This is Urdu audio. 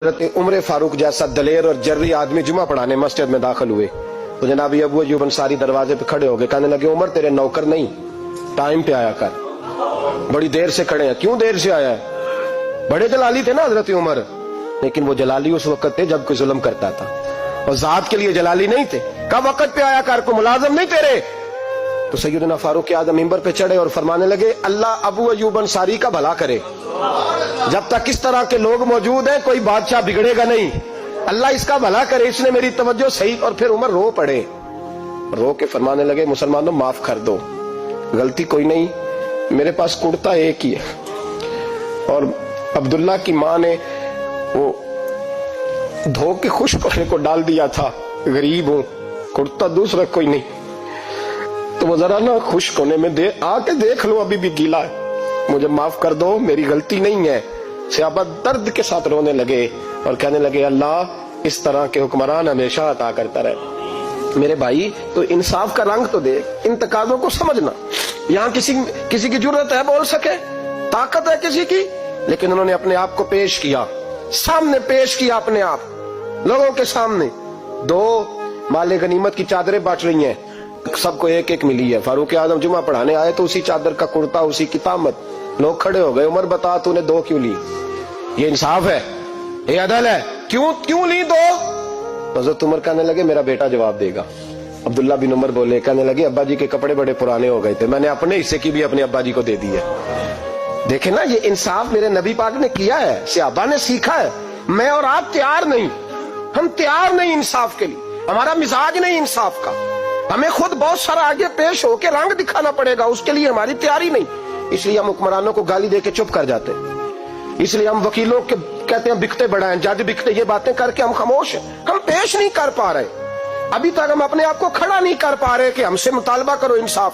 حضرت عمر فاروق جیسا دلیر اور جرری آدمی جمعہ پڑھانے مسجد میں داخل ہوئے تو جناب ابو ایوب انصاری دروازے پہ کھڑے ہو گئے، کہنے لگے عمر تیرے نوکر نہیں، ٹائم پہ آیا کر، بڑی دیر سے کھڑے ہیں، کیوں دیر سے آیا ہے؟ بڑے جلالی تھے نا حضرت عمر، لیکن وہ جلالی اس وقت تھے جب کوئی ظلم کرتا تھا، اور ذات کے لیے جلالی نہیں تھے۔ کب وقت پہ آیا کر، کو ملازم نہیں تیرے؟ تو سیدنا فاروق اعظم ممبر پہ چڑھے اور فرمانے لگے اللہ ابو ایوب انصاری کا بھلا کرے، جب تک اس طرح کے لوگ موجود ہیں کوئی بادشاہ بگڑے گا نہیں، اللہ اس کا بھلا کرے، اس نے میری توجہ صحیح۔ اور پھر عمر رو پڑے، رو کے فرمانے لگے مسلمانوں معاف کر دو، غلطی کوئی نہیں، میرے پاس کرتا ایک ہی ہے، اور عبداللہ کی ماں نے وہ دھو کے خشک ہونے کو ڈال دیا تھا، غریب ہوں، کرتا دوسرا کوئی نہیں، تو وہ ذرا نا خشک ہونے میں آ کے دیکھ لو، ابھی بھی گیلا ہے، مجھے معاف کر دو، میری غلطی نہیں ہے۔ صحابہ درد کے ساتھ رونے لگے اور کہنے لگے اللہ اس طرح کے حکمران ہمیشہ عطا کرتا رہے۔ میرے بھائی تو انصاف کا رنگ تو دیکھ، ان تقاضوں کو سمجھنا۔ یہاں کسی کی جرت ہے بول سکے، طاقت ہے کسی کی، لیکن انہوں نے اپنے آپ کو پیش کیا، سامنے پیش کیا اپنے آپ لوگوں کے سامنے۔ دو مال غنیمت کی چادریں بانٹ رہی ہیں، سب کو ایک ایک ملی ہے۔ فاروق اعظم جمعہ پڑھانے آئے تو اسی چادر کا کرتا، اسی کی تامت، لوگ کھڑے ہو گئے، عمر بتا تو نے دو کیوں لی؟ یہ انصاف ہے؟ یہ عدل ہے؟ کیوں لی دو؟ حضرت عمر کہنے لگے میرا بیٹا جواب دے گا۔ عبداللہ بن عمر بولے، کہنے لگے ابا جی کے کپڑے بڑے پرانے ہو گئے تھے، میں نے اپنے حصے کی بھی اپنے ابا جی کو دے دی ہے۔ دیکھیں نا یہ انصاف میرے نبی پاک نے کیا ہے، صحابہ نے سیکھا ہے۔ میں اور آپ تیار نہیں، ہم تیار نہیں انصاف کے لیے، ہمارا مزاج نہیں انصاف کا، ہمیں خود بہت سارا آگے پیش ہو کے رنگ دکھانا پڑے گا، اس کے لیے ہماری تیاری نہیں۔ اس لیے ہم حکمرانوں کو گالی دے کے چپ کر جاتے ہیں، اس لیے ہم وکیلوں کے کہتے ہیں بکتے بڑا ہیں، جج بکتے، یہ باتیں کر کے ہم خاموش ہیں، ہم پیش نہیں کر پا رہے، ابھی تک ہم اپنے آپ کو کھڑا نہیں کر پا رہے کہ ہم سے مطالبہ کرو انصاف۔